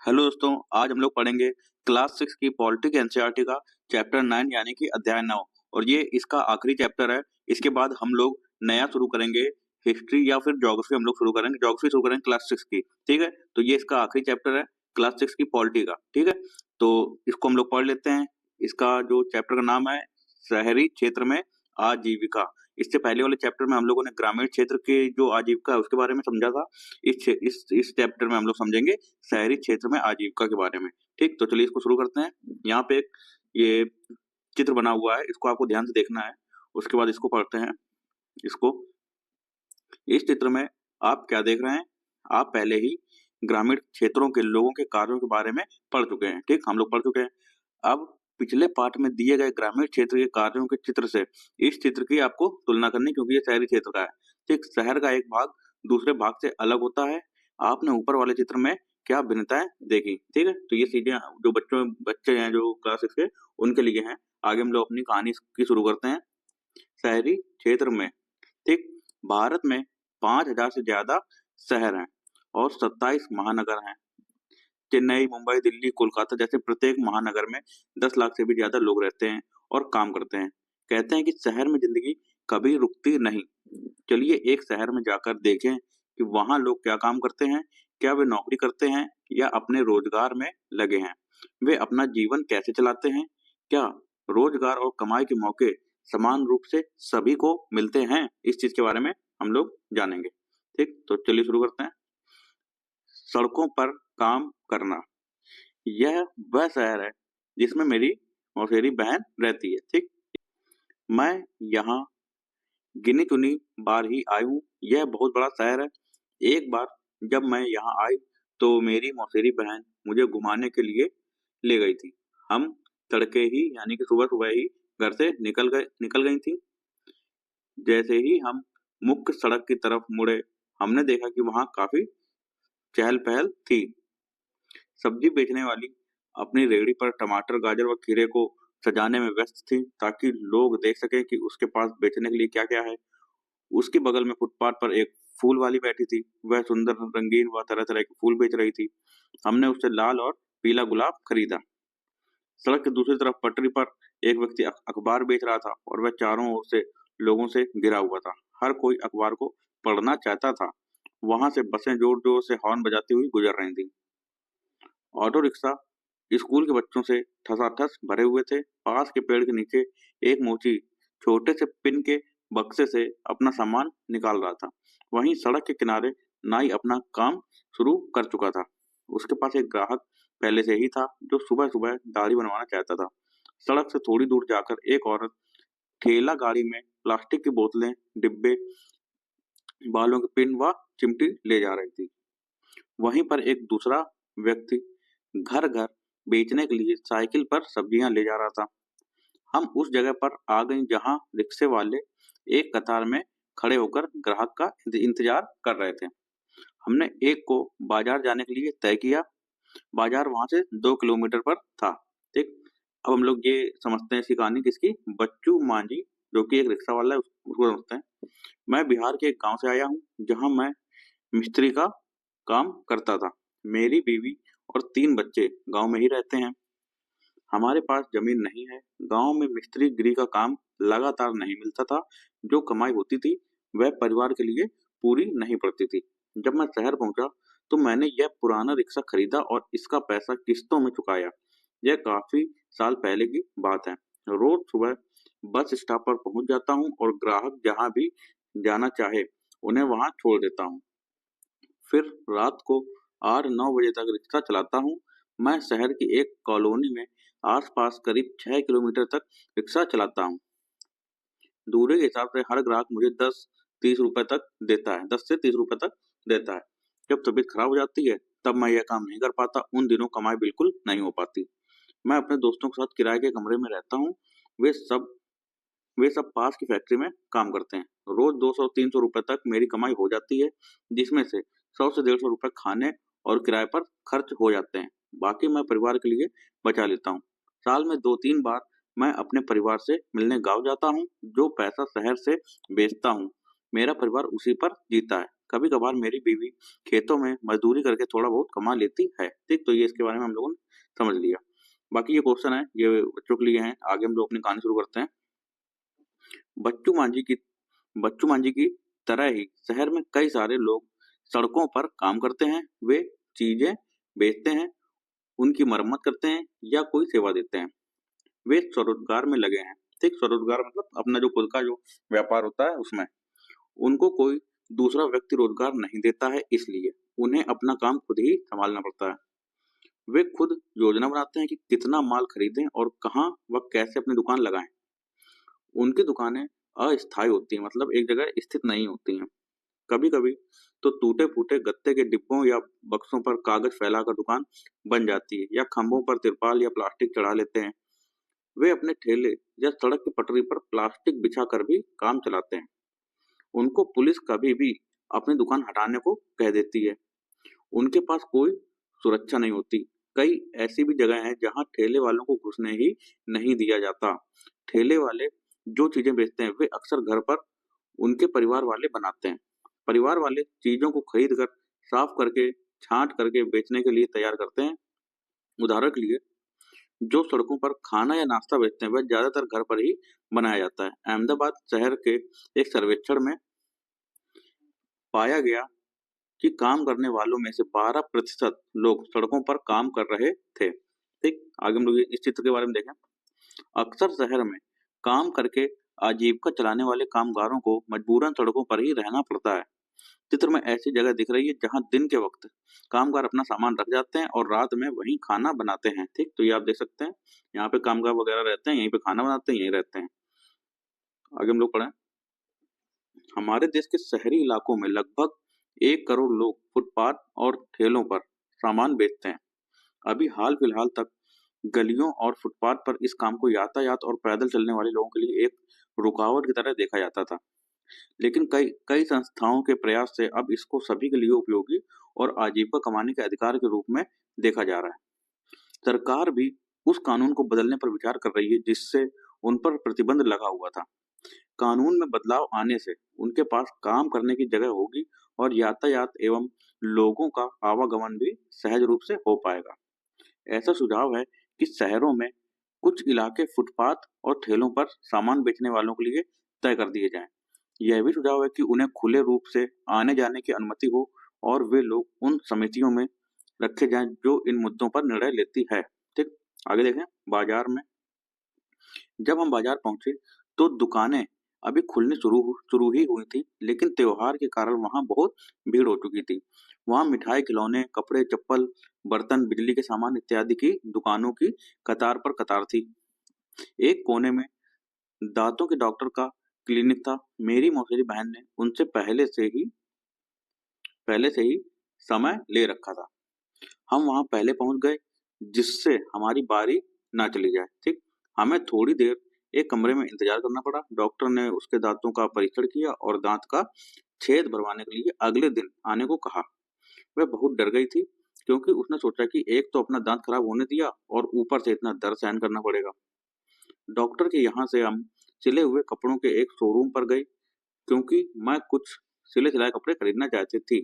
Hello दोस्तों, आज हम लोग पढ़ेंगे क्लास 6 की पॉलिटिक एनसीईआरटी का चैप्टर 9 यानी कि अध्याय 9 और ये इसका आखिरी चैप्टर है। इसके बाद हम लोग नया शुरू करेंगे हिस्ट्री या फिर ज्योग्राफी हम लोग शुरू करेंगे। ज्योग्राफी शुरू करेंगे क्लास 6 की, ठीक है। तो ये इसका आखिरी चैप्टर है क्लास 6 की पॉलिटी का, ठीक है। तो इसको हम लोग पढ़ लेते हैं। इसका जो चैप्टर का नाम है शहरी क्षेत्र में आजीविका। इससे पहले वाले चैप्टर में हम लोगों ने ग्रामीण क्षेत्र के जो आजीविका है उसके बारे में समझा था। इस चैप्टर में हम लोग समझेंगे शहरी क्षेत्र में आजीविका के बारे में। ठीक, तो चलिए इसको शुरू करते हैं। यहाँ पे एक ये चित्र बना हुआ है, इसको आपको ध्यान से देखना है। उसके बाद इसको पढ़ते हैं। इसको इस चित्र में आप क्या देख रहे हैं? आप पहले ही ग्रामीण क्षेत्रों के लोगों के कार्यों के बारे में पढ़ चुके हैं। ठीक, हम लोग पढ़ चुके हैं। अब पिछले पाठ में दिए गए ग्रामीण क्षेत्र के कार्यों के चित्र से इस चित्र की आपको तुलना करनी, क्योंकि ये शहरी क्षेत्र का है। ठीक, शहर का एक भाग दूसरे भाग से अलग होता है। आपने ऊपर वाले चित्र में क्या भिन्नताएं देखी, ठीक है। तो ये चीजें जो बच्चे हैं जो क्लास 6 के, उनके लिए हैं। आगे हम लोग अपनी कहानी की शुरू करते हैं। शहरी क्षेत्र में, ठीक, भारत में 5,000 से ज्यादा शहर हैं और 27 महानगर हैं। चेन्नई, मुंबई, दिल्ली, कोलकाता जैसे प्रत्येक महानगर में 10 लाख से भी ज्यादा लोग रहते हैं और काम करते हैं। कहते हैं कि शहर में जिंदगी कभी रुकती नहीं। चलिए एक शहर में जाकर देखें कि वहां लोग क्या काम करते हैं, क्या वे नौकरी करते हैं या अपने रोजगार में लगे हैं। वे अपना जीवन कैसे चलाते हैं, क्या रोजगार और कमाई के मौके समान रूप से सभी को मिलते हैं। इस चीज के बारे में हम लोग जानेंगे। ठीक, तो चलिए शुरू करते हैं। सड़कों पर काम करना, यह वह शहर है जिसमें मेरी मौसेरी बहन रहती है। ठीक, मैं यहाँ गिनी चुनी बार ही आई हूँ। यह बहुत बड़ा शहर है। एक बार जब मैं यहाँ आई तो मेरी मौसेरी बहन मुझे घुमाने के लिए ले गई थी। हम तड़के ही यानी कि सुबह सुबह ही घर से निकल गई थी। जैसे ही हम मुख्य सड़क की तरफ मुड़े, हमने देखा कि वहाँ काफी चहल पहल थी। सब्जी बेचने वाली अपनी रेहड़ी पर टमाटर, गाजर व खीरे को सजाने में व्यस्त थी, ताकि लोग देख सके कि उसके पास बेचने के लिए क्या क्या है। उसके बगल में फुटपाथ पर एक फूल वाली बैठी थी। वह सुंदर, रंगीन व तरह तरह के फूल बेच रही थी। हमने उससे लाल और पीला गुलाब खरीदा। सड़क के दूसरी तरफ पटरी पर एक व्यक्ति अखबार बेच रहा था और वह चारों ओर से लोगों से घिरा हुआ था। हर कोई अखबार को पढ़ना चाहता था। वहां से बसें जोर जोर से हॉर्न बजाती हुई गुजर रही थी। ऑटो रिक्शा स्कूल के बच्चों से ठसाठस भरे हुए थे। पास के पेड़ के नीचे एक मोची छोटे से पिन के बक्से से अपना सामान निकाल रहा था। वहीं सड़क के किनारे नाई अपना काम शुरू कर चुका था। उसके पास एक ग्राहक पहले से ही था जो सुबह सुबह दाढ़ी बनवाना चाहता था। सड़क से थोड़ी दूर जाकर एक औरत ठेला गाड़ी में प्लास्टिक की बोतलें, डिब्बे, बालों के पिन व चिमटी ले जा रही थी। वहीं पर एक दूसरा व्यक्ति घर घर बेचने के लिए साइकिल पर सब्जियां ले जा रहा था। हम उस जगह पर आ गए जहां रिक्शे वाले एक कतार में खड़े होकर ग्राहक का इंतजार कर रहे थे। हमने एक को बाजार जाने के लिए तय किया। बाजार वहां से 2 किलोमीटर पर था। ठीक, अब हम लोग ये समझते हैं इसकी कहानी किसकी, बच्चू मांझी जो कि एक रिक्शा वाला है, उसको समझते हैं। मैं बिहार के एक गांव से आया हूँ जहां मैं मिस्त्री का काम करता था। मेरी बीवी और 3 बच्चे गांव में ही रहते हैं। हमारे पास जमीन नहीं है। गांव में मिस्त्री गिरी का काम लगातार नहीं मिलता था। जो कमाई होती थी वह परिवार के लिए पूरी नहीं पड़ती थी। जब मैं शहर पहुंचा तो मैंने यह पुराना रिक्शा खरीदा और इसका पैसा किस्तों में चुकाया। यह काफी साल पहले की बात है। रोज सुबह बस स्टॉप पर पहुंच जाता हूं और ग्राहक जहां भी जाना चाहे उन्हें वहां छोड़ देता हूं। फिर रात को 8-9 बजे तक रिक्शा चलाता हूँ। मैं शहर की एक कॉलोनी में आसपास करीब 6 किलोमीटर तक रिक्शा चलाता हूँ। दूरी के हिसाब से हर ग्राहक मुझे 10-30 रुपए तक देता है, 10 से 30 रुपए तक देता है। जब तबीयत खराब हो जाती है तब मैं यह काम नहीं कर पाता। उन दिनों कमाई बिल्कुल नहीं हो पाती। मैं अपने दोस्तों के साथ किराए के कमरे में रहता हूँ। वे सब वे सब पास की फैक्ट्री में काम करते हैं। रोज 200-300 रुपए तक मेरी कमाई हो जाती है, जिसमें से 100 से 150 रुपए खाने और किराए पर खर्च हो जाते हैं। बाकी मैं परिवार के लिए बचा लेता हूँ। साल में 2-3 बार मैं अपने परिवार से मिलने गाँव जाता हूँ। जो पैसा शहर से बेचता हूँ मेरा परिवार उसी पर जीता है। कभी कभार मेरी बीवी खेतों में मजदूरी करके थोड़ा बहुत कमा लेती है। ठीक, तो ये इसके बारे में हम लोगों ने समझ लिया। बाकी ये क्वेश्चन है, ये बच्चों के लिए हैं। आगे हम लोग अपनी कहानी शुरू करते हैं। बच्चू मांझी की बच्चू मांझी की तरह ही शहर में कई सारे लोग सड़कों पर काम करते हैं। वे चीजें बेचते हैं, उनकी मरम्मत करते हैं या कोई सेवा देते हैं। वे स्वरोजगार में लगे हैं। ठीक, स्वरोजगार मतलब अपना जो खुद का जो व्यापार होता है उसमें। उनको कोई दूसरा व्यक्ति रोजगार नहीं देता है, इसलिए उन्हें अपना काम खुद ही संभालना पड़ता है। वे खुद योजना बनाते हैं कि कितना माल खरीदें और कहाँ व कैसे अपनी दुकान लगाएं। उनकी दुकानें अस्थायी होती हैं, मतलब एक जगह स्थित नहीं होती हैं। कभी कभी तो टूटे फूटे गत्ते के डिब्बों या बक्सों पर कागज फैलाकर दुकान बन जाती है, या खंभों पर तिरपाल या प्लास्टिक चढ़ा लेते हैं। वे अपने ठेले या सड़क की पटरी पर प्लास्टिक बिछाकर भी काम चलाते हैं। उनको पुलिस कभी भी अपनी दुकान हटाने को कह देती है। उनके पास कोई सुरक्षा नहीं होती। कई ऐसी भी जगह हैं जहां ठेले वालों को घुसने ही नहीं दिया जाता। ठेले वाले जो चीजें बेचते हैं वे अक्सर घर पर उनके परिवार वाले बनाते हैं। परिवार वाले चीजों को खरीद कर, साफ करके, छांट करके बेचने के लिए तैयार करते हैं। उदाहरण के लिए, जो सड़कों पर खाना या नाश्ता बेचते हैं वह ज्यादातर घर पर ही बनाया जाता है। अहमदाबाद शहर के एक सर्वेक्षण में पाया गया कि काम करने वालों में से 12% लोग सड़कों पर काम कर रहे थे। ठीक, आगे हम लोग इस चित्र के बारे में देखें। अक्सर शहर में काम करके आजीविका चलाने वाले कामगारों को मजबूरन सड़कों पर ही रहना पड़ता है। चित्र में ऐसी जगह दिख रही है जहां दिन के वक्त कामगार अपना सामान रख जाते हैं और रात में वहीं खाना बनाते हैं। ठीक, तो ये आप देख सकते हैं, यहाँ पे कामगार वगैरह रहते हैं, यहीं पे खाना बनाते हैं, यहीं रहते हैं। आगे हम लोग पढ़ें। हमारे देश के शहरी इलाकों में लगभग 1 करोड़ लोग फुटपाथ और ठेलों पर सामान बेचते हैं। अभी हाल फिलहाल तक गलियों और फुटपाथ पर इस काम को यातायात और पैदल चलने वाले लोगों के लिए एक रुकावट की तरह देखा जाता था, लेकिन कई कई संस्थाओं के प्रयास से अब इसको सभी के लिए उपयोगी और आजीविका कमाने के अधिकार के रूप में देखा जा रहा है। सरकार भी उस कानून को बदलने पर विचार कर रही है जिससे उन पर प्रतिबंध लगा हुआ था। कानून में बदलाव आने से उनके पास काम करने की जगह होगी और यातायात एवं लोगों का आवागमन भी सहज रूप से हो पाएगा। ऐसा सुझाव है कि शहरों में कुछ इलाके फुटपाथ और ठेलों पर सामान बेचने वालों के लिए तय कर दिए जाएं। यह भी सुझाव है कि उन्हें खुले रूप से आने जाने की अनुमति हो और वे लोग उन समितियों में रखे जाएं जो इन मुद्दों पर निर्णय लेती है। ठीक, आगे देखें। बाजार में जब हम बाजार पहुंचे तो दुकानें अभी खुलनी शुरू ही हुई थी, लेकिन त्योहार के कारण वहां बहुत भीड़ हो चुकी थी। वहां मिठाई, खिलौने, कपड़े, चप्पल, बर्तन, बिजली के सामान इत्यादि की दुकानों की कतार पर कतार थी। एक कोने में दांतों के डॉक्टर का क्लिनिक था। मेरी मौसेरी बहन ने उनसे पहले से ही समय ले रखा था। हम वहां पहले पहुंच गए जिससे हमारी बारी ना चली जाए। ठीक, हमें थोड़ी देर एक कमरे में इंतजार करना पड़ा। डॉक्टर ने उसके दांतों का परीक्षण किया और दांत का छेद भरवाने के लिए अगले दिन आने को कहा। वह बहुत डर गई थी क्योंकि उसने सोचा कि एक तो अपना दांत खराब होने दिया और ऊपर से इतना दर्द सहन करना पड़ेगा। डॉक्टर के यहाँ से हम सिले हुए कपड़ों के एक शोरूम पर गए क्योंकि मैं कुछ सिले सिलाए कपड़े खरीदना चाहती थी।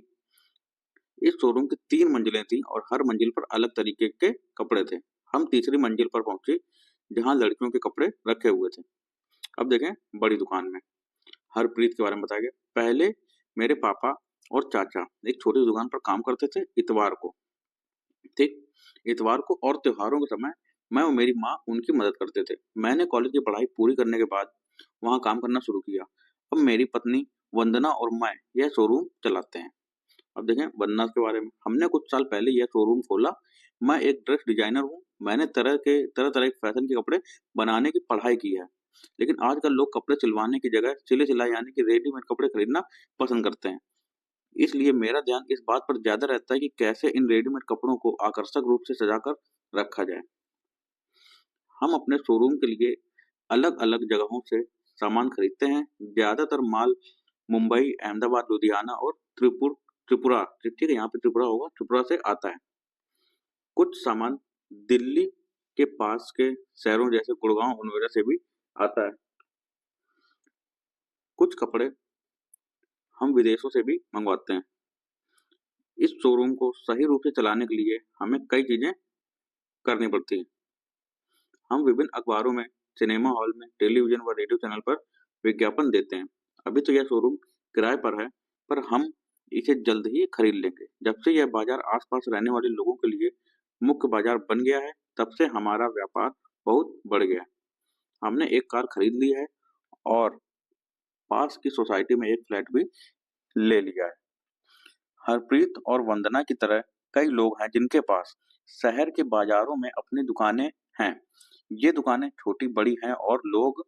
इस शोरूम की 3 मंजिलें थीं और हर मंजिल पर अलग तरीके के कपड़े थे। हम तीसरी मंजिल पर पहुंचे जहां लड़कियों के कपड़े रखे हुए थे। अब देखें बड़ी दुकान में हरप्रीत के बारे में बताया गया। पहले मेरे पापा और चाचा एक छोटी दुकान पर काम करते थे इतवार को। ठीक, इतवार को और त्योहारों के समय मैं और मेरी माँ उनकी मदद करते थे। मैंने कॉलेज की पढ़ाई पूरी करने के बाद वहाँ काम करना शुरू किया। अब मेरी पत्नी वंदना और मैं यह शोरूम चलाते हैं। अब देखें वंदना के बारे में। हमने कुछ साल पहले यह शोरूम खोला। मैं एक ड्रेस डिजाइनर हूँ। मैंने तरह तरह के फैशन के कपड़े बनाने की पढ़ाई की है, लेकिन आजकल लोग कपड़े सिलवाने की जगह सिले सिलाए यानी कि रेडीमेड कपड़े खरीदना पसंद करते हैं। इसलिए मेरा ध्यान इस बात पर ज्यादा रहता है कि कैसे इन रेडीमेड कपड़ों को आकर्षक रूप से सजाकर रखा जाए। हम अपने शोरूम के लिए अलग अलग जगहों से सामान खरीदते हैं। ज्यादातर माल मुंबई, अहमदाबाद, लुधियाना और त्रिपुरा, ठीक है, यहाँ पे त्रिपुरा होगा, त्रिपुरा से आता है। कुछ सामान दिल्ली के पास के शहरों जैसे गुड़गांव और नोएडा से भी आता है। कुछ कपड़े हम विदेशों से भी मंगवाते हैं। इस शोरूम को सही रूप से चलाने के लिए हमें कई चीजें करनी पड़ती हैं। हम विभिन्न अखबारों में, सिनेमा हॉल में, टेलीविजन व रेडियो चैनल पर विज्ञापन देते हैं। अभी तो यह शोरूम किराए पर है, पर हम इसे जल्द ही खरीद लेंगे। जब से यह बाजार आसपास रहने वाले लोगों के लिए मुख्य बाजार बन गया है, तब से हमारा व्यापार बहुत बढ़ गया है। हमने एक कार खरीद ली है और पास की सोसाइटी में एक फ्लैट भी ले लिया है। हरप्रीत और वंदना की तरह कई लोग हैं जिनके पास शहर के बाजारों में अपनी दुकानें हैं। ये दुकानें छोटी बड़ी हैं और लोग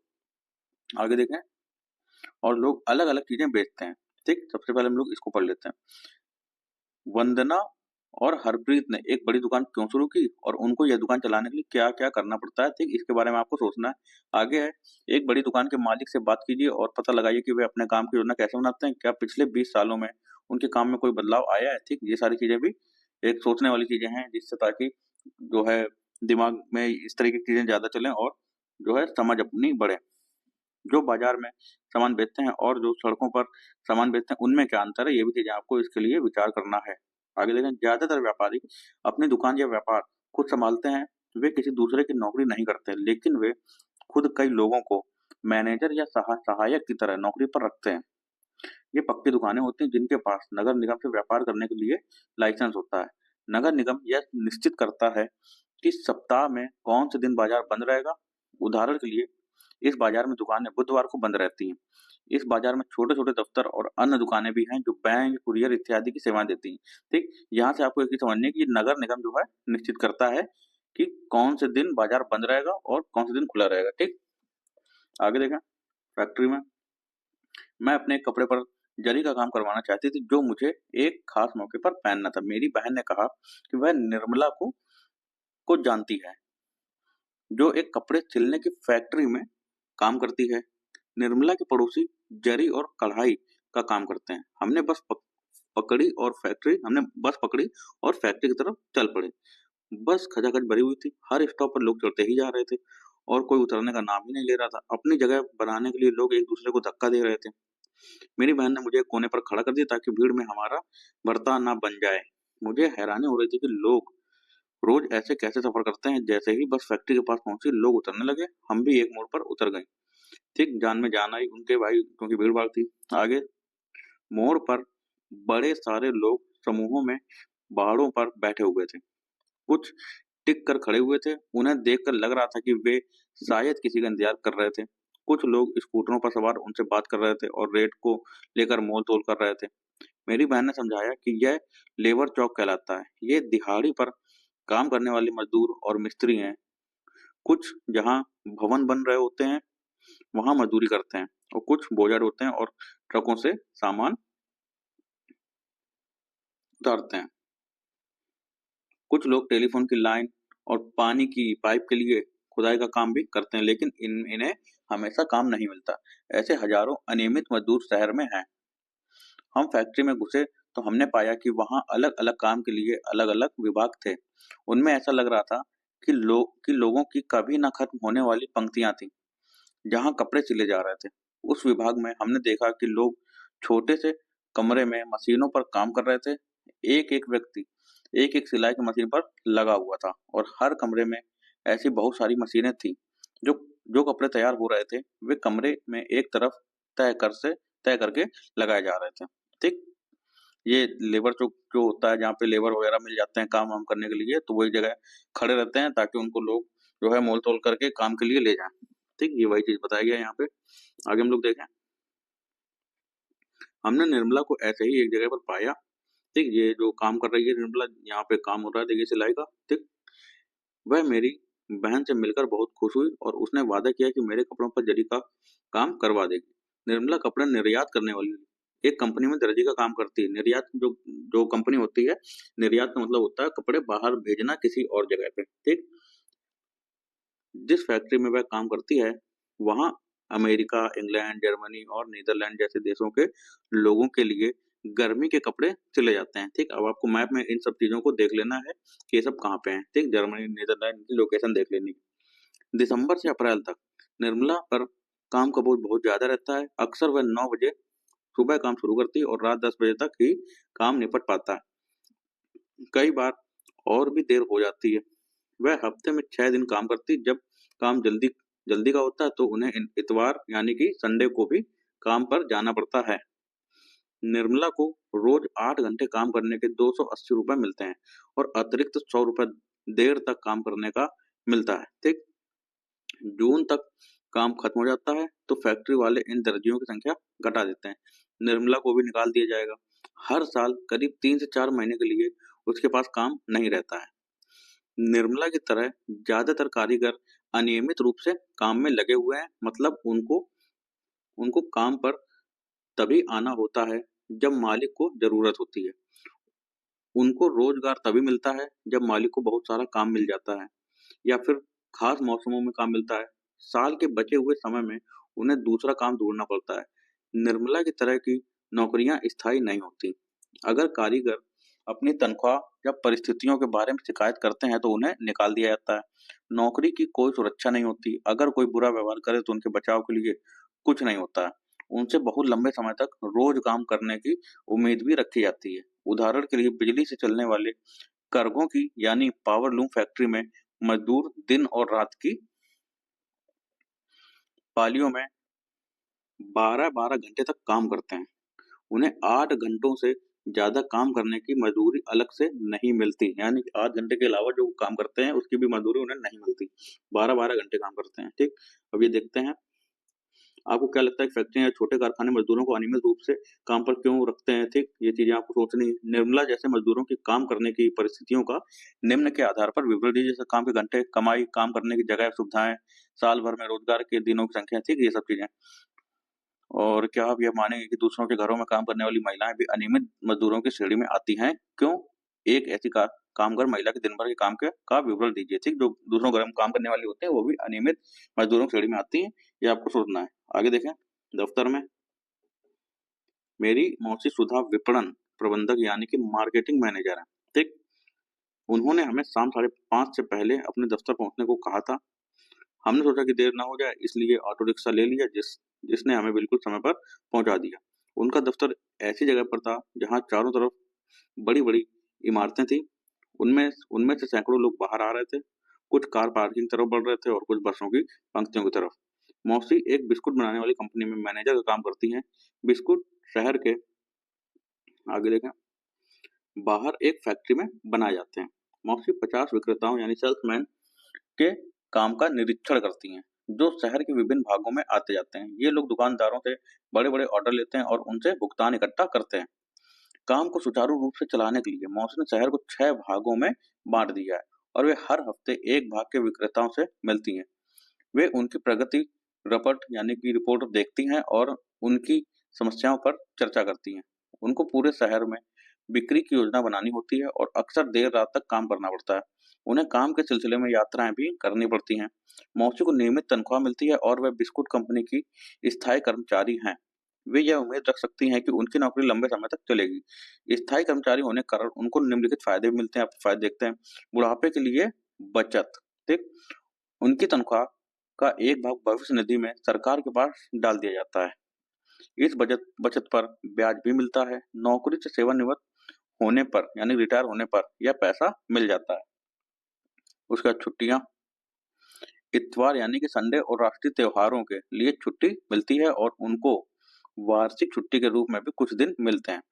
आगे देखें और लोग अलग अलग चीजें बेचते हैं। ठीक, सबसे पहले हम लोग इसको पढ़ लेते हैं। वंदना और हरप्रीत ने एक बड़ी दुकान क्यों शुरू की और उनको यह दुकान चलाने के लिए क्या क्या करना पड़ता है, ठीक इसके बारे में आपको सोचना है। आगे है, एक बड़ी दुकान के मालिक से बात कीजिए और पता लगाइए कि वे अपने काम की योजना कैसे बनाते हैं। क्या पिछले 20 सालों में उनके काम में कोई बदलाव आया है। ठीक, ये सारी चीजें भी एक सोचने वाली चीजें हैं, जिससे ताकि जो है दिमाग में इस तरह की चीजें ज्यादा चलें और जो है समझ अपनी बढ़े। जो बाजार में सामान बेचते हैं और जो सड़कों पर सामान बेचते हैं, उनमें क्या अंतर है, ये भी चीजें आपको इसके लिए विचार करना है। आगे देखें, ज्यादातर व्यापारी अपनी दुकान या व्यापार खुद संभालते हैं। वे किसी दूसरे की नौकरी नहीं करते, लेकिन वे खुद कई लोगों को मैनेजर या सहायक की तरह नौकरी पर रखते हैं। ये पक्की दुकानें होती हैं जिनके पास नगर निगम से व्यापार करने के लिए लाइसेंस होता है। नगर निगम यह निश्चित करता है कि सप्ताह में कौन से दिन बाजार बंद रहेगा। उदाहरण के लिए, इस बाजार में दुकानें बुधवार को बंद रहती हैं। इस बाजार में छोटे-छोटे दफ्तर और अन्य दुकानें भी हैं जो बैंक, कुरियर इत्यादि की सेवाएं देती हैं। ठीक, यहाँ से आपको एक चीज समझनी है कि नगर निगम जो है निश्चित करता है कि कौन से दिन बाजार बंद रहेगा और कौन से दिन खुला रहेगा। ठीक, आगे देखें, फैक्ट्री में मैं अपने एक कपड़े पर जरी का काम करवाना चाहती थी जो मुझे एक खास मौके पर पहनना था। मेरी बहन ने कहा कि वह निर्मला को जानती है, जो एक कपड़े सिलने की फैक्ट्री में काम करती है। निर्मला के पड़ोसी जरी और कढ़ाई का काम करते हैं। हमने बस पकड़ी और फैक्ट्री की तरफ चल पड़े। बस खचाखच भरी हुई थी। हर स्टॉप पर लोग चढ़ते ही जा रहे थे और कोई उतरने का नाम ही नहीं ले रहा था। अपनी जगह बनाने के लिए लोग एक दूसरे को धक्का दे रहे थे। मेरी बहन ने मुझे एक कोने पर खड़ा कर दिया ताकि भीड़ में हमारा भरता ना बन जाए। मुझे हैरानी हो रही थी कि लोग रोज ऐसे कैसे सफर करते हैं। जैसे ही बस फैक्ट्री के पास पहुंची, लोग उतरने लगे। हम भी एक मोड़ पर उतर गए। ठीक, जान में जान आई उनके भाई, क्योंकि भीड़ भाड़ थी। आगे मोड़ पर बड़े सारे लोग समूहों में पहाड़ों पर बैठे हुए थे। कुछ टिक कर खड़े हुए थे। उन्हें देखकर लग रहा था कि वे शायद किसी का इंतजार कर रहे थे। कुछ लोग स्कूटरों पर सवार उनसे बात कर रहे थे और रेट को लेकर मोल तोल कर रहे थे। मेरी बहन ने समझाया कि यह लेबर चौक कहलाता है। ये दिहाड़ी पर काम करने वाले मजदूर और मिस्त्री हैं। कुछ जहाँ भवन बन रहे होते हैं वहां मजदूरी करते हैं और कुछ बोझा ढोते हैं और ट्रकों से सामान उतारते हैं। कुछ लोग टेलीफोन की लाइन और पानी की पाइप के लिए खुदाई का काम भी करते हैं, लेकिन इन्हें हमेशा काम नहीं मिलता। ऐसे हजारों अनियमित मजदूर शहर में हैं। हम फैक्ट्री में घुसे तो हमने पाया कि वहां अलग अलग काम के लिए अलग अलग विभाग थे। उनमें ऐसा लग रहा था कि लोगों की कभी ना खत्म होने वाली पंक्तियां थी जहां कपड़े सिले जा रहे थे। उस विभाग में हमने देखा कि लोग छोटे से कमरे में मशीनों पर काम कर रहे थे। एक एक व्यक्ति एक एक सिलाई की मशीन पर लगा हुआ था और हर कमरे में ऐसी बहुत सारी मशीनें थी। जो जो कपड़े तैयार हो रहे थे वे कमरे में एक तरफ तय करके लगाए जा रहे थे। ठीक, ये लेबर जो होता है, जहाँ पे लेबर वगैरह मिल जाते हैं काम वाम करने के लिए, तो वही जगह खड़े रहते हैं ताकि उनको लोग जो है मोल तोल करके काम के लिए ले जाएं। ठीक, ये वही चीज बताई गई है यहाँ पे। आगे हम लोग देखें, हमने निर्मला को ऐसे ही एक जगह पर पाया। ठीक, ये जो काम कर रही है निर्मला, यहाँ पे काम हो रहा है, देखिए सिलाई का। ठीक, वह मेरी बहन से मिलकर बहुत खुश हुई और उसने वादा किया कि मेरे कपड़ों पर जरी का काम करवा देगी। निर्मला कपड़े निर्यात करने वाली एक कंपनी में दर्जी का काम करती है। निर्यात जो जो कंपनी होती है, निर्यात का मतलब होता है कपड़े बाहर भेजना किसी और जगह पे। ठीक, जिस फैक्ट्री में वह काम करती है वहां अमेरिका, इंग्लैंड, जर्मनी और नीदरलैंड जैसे देशों के लोगों के लिए गर्मी के कपड़े सिले जाते हैं। ठीक, अब आपको मैप में इन सब चीजों को देख लेना है कि ये सब कहाँ पे हैं। ठीक, जर्मनी, नीदरलैंड की लोकेशन देख लेनी है। दिसंबर से अप्रैल तक निर्मला पर काम का बोझ बहुत ज्यादा रहता है। अक्सर वह 9 बजे सुबह काम शुरू करती है और रात 10 बजे तक ही काम निपट पाता है। कई बार और भी देर हो जाती है। वह हफ्ते में 6 दिन काम करती। जब काम जल्दी जल्दी का होता है तो उन्हें इतवार यानी कि संडे को भी काम पर जाना पड़ता है। निर्मला को रोज 8 घंटे काम करने के 280 रुपए मिलते हैं और अतिरिक्त 100 रुपए देर तक काम करने का मिलता है। ठीक, जून तक काम खत्म हो जाता है तो फैक्ट्री वाले इन दर्जियों की संख्या घटा देते हैं। निर्मला को भी निकाल दिया जाएगा। हर साल करीब 3 से 4 महीने के लिए उसके पास काम नहीं रहता है। निर्मला की तरह ज्यादातर कारीगर अनियमित रूप से काम में लगे हुए हैं, मतलब उनको उनको काम पर तभी आना होता है जब मालिक को जरूरत होती है। उनको रोजगार तभी मिलता है जब मालिक को बहुत सारा काम मिल जाता है या फिर खास मौसमों में काम मिलता है। साल के बचे हुए समय में उन्हें दूसरा काम ढूंढना पड़ता है। निर्मला की तरह की नौकरियां स्थायी नहीं होती। अगर कारीगर अपनी तनख्वाह या परिस्थितियों के बारे में शिकायत करते हैं तो उन्हें निकाल दिया जाता है। नौकरी की कोई सुरक्षा नहीं होती। अगर कोई बुरा व्यवहार करे तो उनके बचाव के लिए कुछ नहीं होता है। उनसे बहुत लंबे समय तक रोज काम करने की उम्मीद भी रखी जाती है। उदाहरण के लिए बिजली से चलने वाले करघों की यानी पावर लूम फैक्ट्री में मजदूर दिन और रात की पालियों में 12-12 घंटे तक काम करते हैं। उन्हें 8 घंटों से ज्यादा काम करने की मजदूरी अलग से नहीं मिलती, यानी 8 घंटे के अलावा जो काम करते हैं उसकी भी मजदूरी उन्हें नहीं मिलती। 12-12 घंटे काम करते हैं। ठीक, अब ये देखते हैं आपको क्या लगता है कि फैक्ट्री या छोटे कारखाने मजदूरों को अनियमित रूप से काम पर क्यों रखते हैं। ठीक, ये चीजें आपको सोचनी है। निर्मला जैसे मजदूरों की काम करने की परिस्थितियों का निम्न के आधार पर विवरण दीजिए, जैसे काम के घंटे, कमाई, काम करने की जगह, सुविधाएं, साल भर में रोजगार के दिनों की संख्या। ठीक, ये सब चीजें। और क्या आप यह मानेंगे कि दूसरों के घरों में काम करने वाली महिलाएं भी अनियमित मजदूरों की श्रेणी में आती हैं? क्यों? एक ऐसी कामगार महिला के दिन भर के काम के का विवरण दीजिए। ठीक, जो दूसरों के घर में काम करने वाली होते हैं वो भी अनियमित मजदूरों की श्रेणी में आती हैं। ये आपको सोचना है। आगे देखें, दफ्तर में मेरी मौसी सुधा विपणन प्रबंधक यानी कि मार्केटिंग मैनेजर है। ठीक, उन्होंने हमें शाम 5:30 से पहले अपने दफ्तर पहुंचने को कहा था। हमने सोचा कि देर ना हो जाए, इसलिए ऑटो रिक्शा ले लिया जिसने हमें बिल्कुल समय पर पहुंचा दिया। उनका दफ्तर ऐसी जगह पर था जहां चारों तरफ बड़ी बड़ी इमारतें थी। उनमें उनमें से सैकड़ों लोग बाहर आ रहे थे। कुछ कार पार्किंग तरफ बढ़ रहे थे और कुछ बसों की पंक्तियों की तरफ। मौसी एक बिस्कुट बनाने वाली कंपनी में मैनेजर का काम करती हैं। बिस्कुट शहर के, आगे देखें, बाहर एक फैक्ट्री में बनाए जाते हैं। मौसी 50 विक्रेताओं यानी सेल्समैन के काम का निरीक्षण करती हैं जो शहर के विभिन्न भागों में आते जाते हैं। ये लोग दुकानदारों से बड़े बड़े ऑर्डर लेते हैं और उनसे भुगतान इकट्ठा करते हैं। काम को सुचारू रूप से चलाने के लिए मौसी ने शहर को 6 भागों में बांट दिया है और वे हर हफ्ते एक भाग के विक्रेताओं से मिलती हैं। वे उनकी प्रगति रपट यानी कि रिपोर्ट देखती हैं और उनकी समस्याओं पर चर्चा करती हैं। उनको पूरे शहर में बिक्री की योजना बनानी होती है और अक्सर देर रात तक काम करना पड़ता है। उन्हें काम के सिलसिले में यात्राएं भी करनी पड़ती हैं। मौसी को नियमित तनख्वाह मिलती है और वह बिस्कुट कंपनी की स्थायी कर्मचारी हैं। वे यह उम्मीद रख सकती हैं कि उनकी नौकरी लंबे समय तक चलेगी। स्थायी कर्मचारी होने के कारण उनको निम्नलिखित फायदे भी मिलते हैं। आप फायदे देखते हैं। बुढ़ापे के लिए बचत। ठीक, उनकी तनख्वाह का एक भाग भविष्य निधि में सरकार के पास डाल दिया जाता है। इस बचत बचत पर ब्याज भी मिलता है। नौकरी से सेवानिवृत्त होने पर यानी रिटायर होने पर यह पैसा मिल जाता है। उसके बाद छुट्टियां, इतवार यानी कि संडे और राष्ट्रीय त्योहारों के लिए छुट्टी मिलती है और उनको वार्षिक छुट्टी के रूप में भी कुछ दिन मिलते हैं।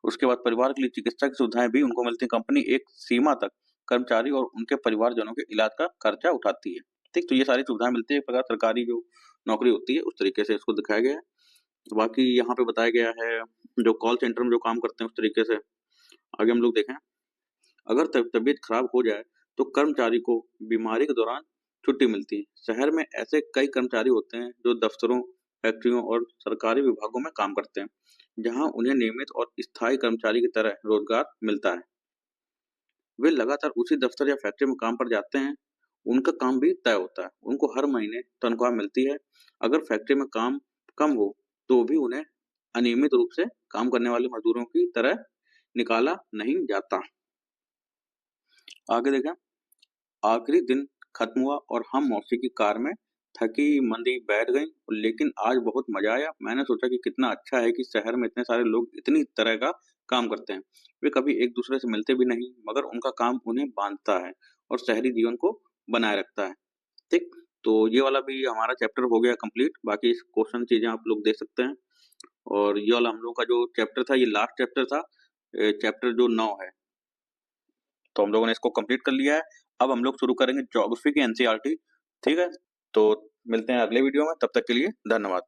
उसके बाद परिवार के लिए चिकित्सा की सुविधाएं भी उनको मिलती हैं। कंपनी एक सीमा तक कर्मचारी और उनके परिवारजनों के इलाज का खर्चा उठाती है। ठीक, तो ये सारी सुविधाएं मिलती है। एक प्रकार सरकारी जो नौकरी होती है उस तरीके से इसको दिखाया गया है। तो बाकी यहाँ पे बताया गया है जो कॉल सेंटर में जो काम करते हैं उस तरीके से। आगे हम लोग देखें, अगर तबीयत खराब हो जाए तो कर्मचारी को बीमारी के दौरान छुट्टी मिलती है। शहर में ऐसे कई कर्मचारी होते हैं जो दफ्तरों, फैक्ट्रियों और सरकारी विभागों में काम करते हैं, जहां उन्हें नियमित और स्थायी कर्मचारी की तरह रोजगार मिलता है। वे लगातार उसी दफ्तर या फैक्ट्री में काम पर जाते हैं। उनका काम भी तय होता है। उनको हर महीने तनख्वाह मिलती है। अगर फैक्ट्री में काम कम हो तो भी उन्हें अनियमित रूप से काम करने वाले मजदूरों की तरह निकाला नहीं जाता। आगे देखें, आखिरी दिन खत्म हुआ और हम मौसी की कार में थकी मंदी बैठ गई, लेकिन आज बहुत मजा आया। मैंने सोचा कि कितना अच्छा है कि शहर में इतने सारे लोग इतनी तरह का काम करते हैं। वे कभी एक दूसरे से मिलते भी नहीं, मगर उनका काम उन्हें बांधता है और शहरी जीवन को बनाए रखता है। ठीक, तो ये वाला भी हमारा चैप्टर हो गया कंप्लीट। बाकी क्वेश्चन चीजें आप लोग देख सकते हैं। और ये वाला हम लोग का जो चैप्टर था, ये लास्ट चैप्टर था, चैप्टर जो 9 है। तो हम लोगों ने इसको कंप्लीट कर लिया है। अब हम लोग शुरू करेंगे ज्योग्राफी की एनसीईआरटी। ठीक है, तो मिलते हैं अगले वीडियो में, तब तक के लिए धन्यवाद।